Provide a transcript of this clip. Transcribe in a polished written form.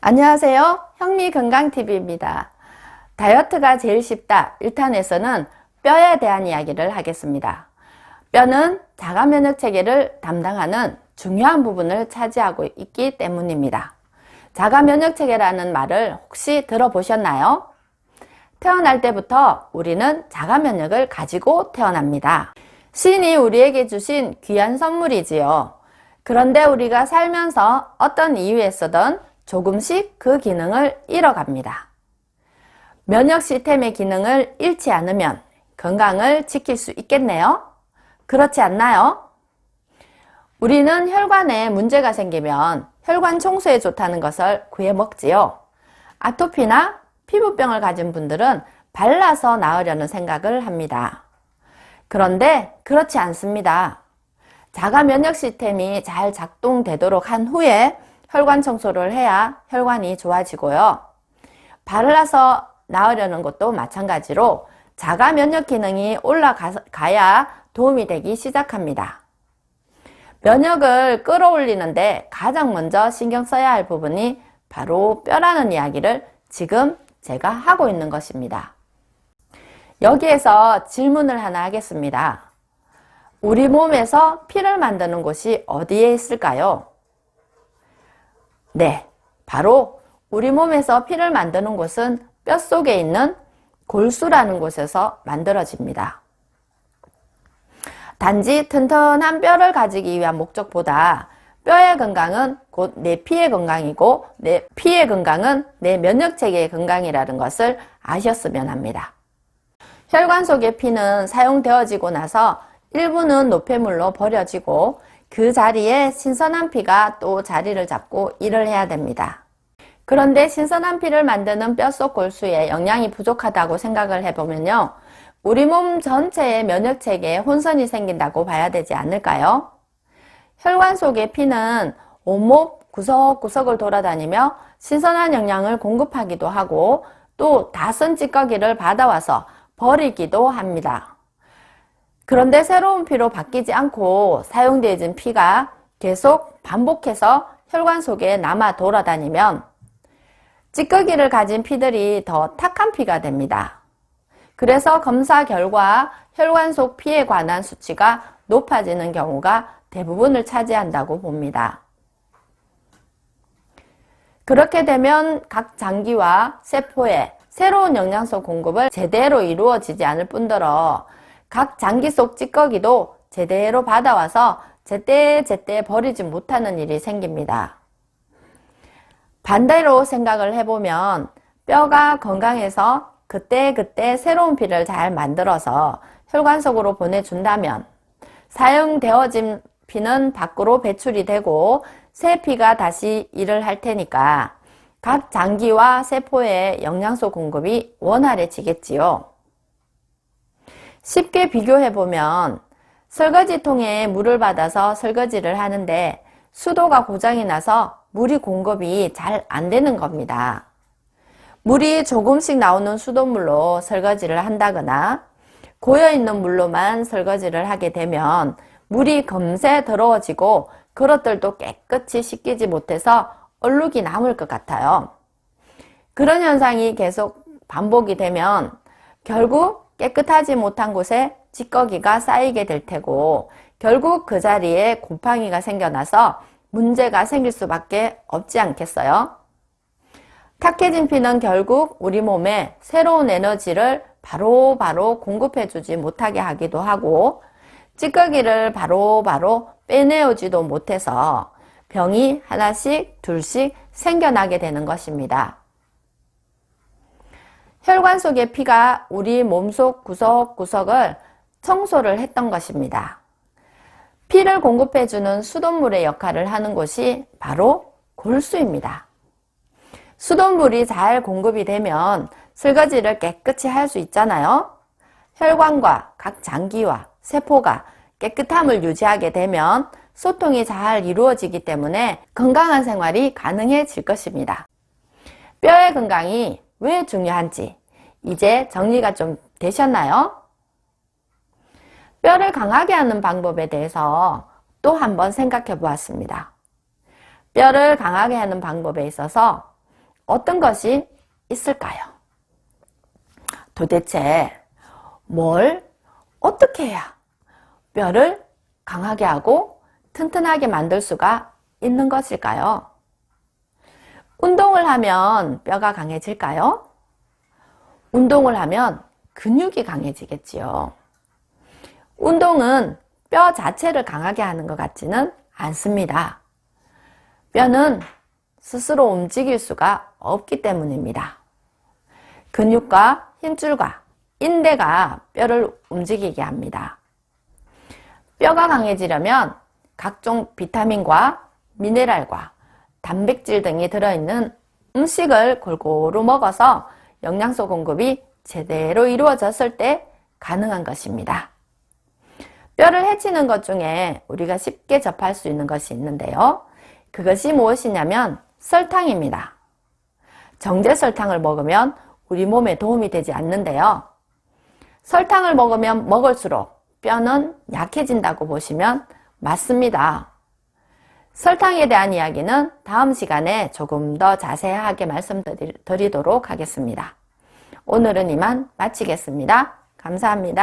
안녕하세요. 현미건강TV입니다. 다이어트가 제일 쉽다 1탄에서는 뼈에 대한 이야기를 하겠습니다. 뼈는 자가 면역체계를 담당하는 중요한 부분을 차지하고 있기 때문입니다. 자가 면역체계라는 말을 혹시 들어보셨나요? 태어날 때부터 우리는 자가 면역을 가지고 태어납니다. 신이 우리에게 주신 귀한 선물이지요. 그런데 우리가 살면서 어떤 이유에서든 조금씩 그 기능을 잃어갑니다. 면역 시스템의 기능을 잃지 않으면 건강을 지킬 수 있겠네요. 그렇지 않나요? 우리는 혈관에 문제가 생기면 혈관 청소에 좋다는 것을 구해 먹지요. 아토피나 피부병을 가진 분들은 발라서 나으려는 생각을 합니다. 그런데 그렇지 않습니다. 자가 면역 시스템이 잘 작동되도록 한 후에 혈관 청소를 해야 혈관이 좋아지고요. 발라서 나으려는 것도 마찬가지로 자가 면역 기능이 올라가야 도움이 되기 시작합니다. 면역을 끌어올리는데 가장 먼저 신경 써야 할 부분이 바로 뼈라는 이야기를 지금 제가 하고 있는 것입니다. 여기에서 질문을 하나 하겠습니다. 우리 몸에서 피를 만드는 곳이 어디에 있을까요? 네, 바로 우리 몸에서 피를 만드는 곳은 뼛속에 있는 골수라는 곳에서 만들어집니다. 단지 튼튼한 뼈를 가지기 위한 목적보다 뼈의 건강은 곧 내 피의 건강이고 내 피의 건강은 내 면역체계의 건강이라는 것을 아셨으면 합니다. 혈관 속의 피는 사용되어지고 나서 일부는 노폐물로 버려지고 그 자리에 신선한 피가 또 자리를 잡고 일을 해야 됩니다. 그런데 신선한 피를 만드는 뼛속 골수에 영양이 부족하다고 생각을 해보면요. 우리 몸 전체의 면역체계에 혼선이 생긴다고 봐야 되지 않을까요? 혈관 속의 피는 온몸 구석구석을 돌아다니며 신선한 영양을 공급하기도 하고 또 다 쓴 찌꺼기를 받아와서 버리기도 합니다. 그런데 새로운 피로 바뀌지 않고 사용되어진 피가 계속 반복해서 혈관 속에 남아 돌아다니면 찌꺼기를 가진 피들이 더 탁한 피가 됩니다. 그래서 검사 결과 혈관 속 피에 관한 수치가 높아지는 경우가 대부분을 차지한다고 봅니다. 그렇게 되면 각 장기와 세포에 새로운 영양소 공급을 제대로 이루어지지 않을 뿐더러 각 장기 속 찌꺼기도 제대로 받아와서 제때제때 버리지 못하는 일이 생깁니다. 반대로 생각을 해보면 뼈가 건강해서 그때그때 새로운 피를 잘 만들어서 혈관 속으로 보내준다면 사용되어진 피는 밖으로 배출이 되고 새 피가 다시 일을 할 테니까 각 장기와 세포의 영양소 공급이 원활해지겠지요. 쉽게 비교해보면 설거지통에 물을 받아서 설거지를 하는데 수도가 고장이 나서 물이 공급이 잘 안 되는 겁니다. 물이 조금씩 나오는 수돗물로 설거지를 한다거나 고여있는 물로만 설거지를 하게 되면 물이 금세 더러워지고 그릇들도 깨끗이 씻기지 못해서 얼룩이 남을 것 같아요. 그런 현상이 계속 반복이 되면 결국 깨끗하지 못한 곳에 찌꺼기가 쌓이게 될 테고 결국 그 자리에 곰팡이가 생겨나서 문제가 생길 수밖에 없지 않겠어요? 탁해진 피는 결국 우리 몸에 새로운 에너지를 바로바로 공급해주지 못하게 하기도 하고 찌꺼기를 바로바로 빼내오지도 못해서 병이 하나씩 둘씩 생겨나게 되는 것입니다. 혈관 속의 피가 우리 몸속 구석구석을 청소를 했던 것입니다. 피를 공급해주는 수돗물의 역할을 하는 곳이 바로 골수입니다. 수돗물이 잘 공급이 되면 설거지를 깨끗이 할 수 있잖아요. 혈관과 각 장기와 세포가 깨끗함을 유지하게 되면 소통이 잘 이루어지기 때문에 건강한 생활이 가능해질 것입니다. 뼈의 건강이 왜 중요한지 이제 정리가 좀 되셨나요? 뼈를 강하게 하는 방법에 대해서 또 한번 생각해 보았습니다. 뼈를 강하게 하는 방법에 있어서 어떤 것이 있을까요? 도대체 뭘 어떻게 해야 뼈를 강하게 하고 튼튼하게 만들 수가 있는 것일까요? 운동을 하면 뼈가 강해질까요? 운동을 하면 근육이 강해지겠지요. 운동은 뼈 자체를 강하게 하는 것 같지는 않습니다. 뼈는 스스로 움직일 수가 없기 때문입니다. 근육과 힘줄과 인대가 뼈를 움직이게 합니다. 뼈가 강해지려면 각종 비타민과 미네랄과 단백질 등이 들어있는 음식을 골고루 먹어서 영양소 공급이 제대로 이루어졌을 때 가능한 것입니다. 뼈를 해치는 것 중에 우리가 쉽게 접할 수 있는 것이 있는데요. 그것이 무엇이냐면 설탕입니다. 정제 설탕을 먹으면 우리 몸에 도움이 되지 않는데요. 설탕을 먹으면 먹을수록 뼈는 약해진다고 보시면 맞습니다. 설탕에 대한 이야기는 다음 시간에 조금 더 자세하게 말씀드리도록 하겠습니다. 오늘은 이만 마치겠습니다. 감사합니다.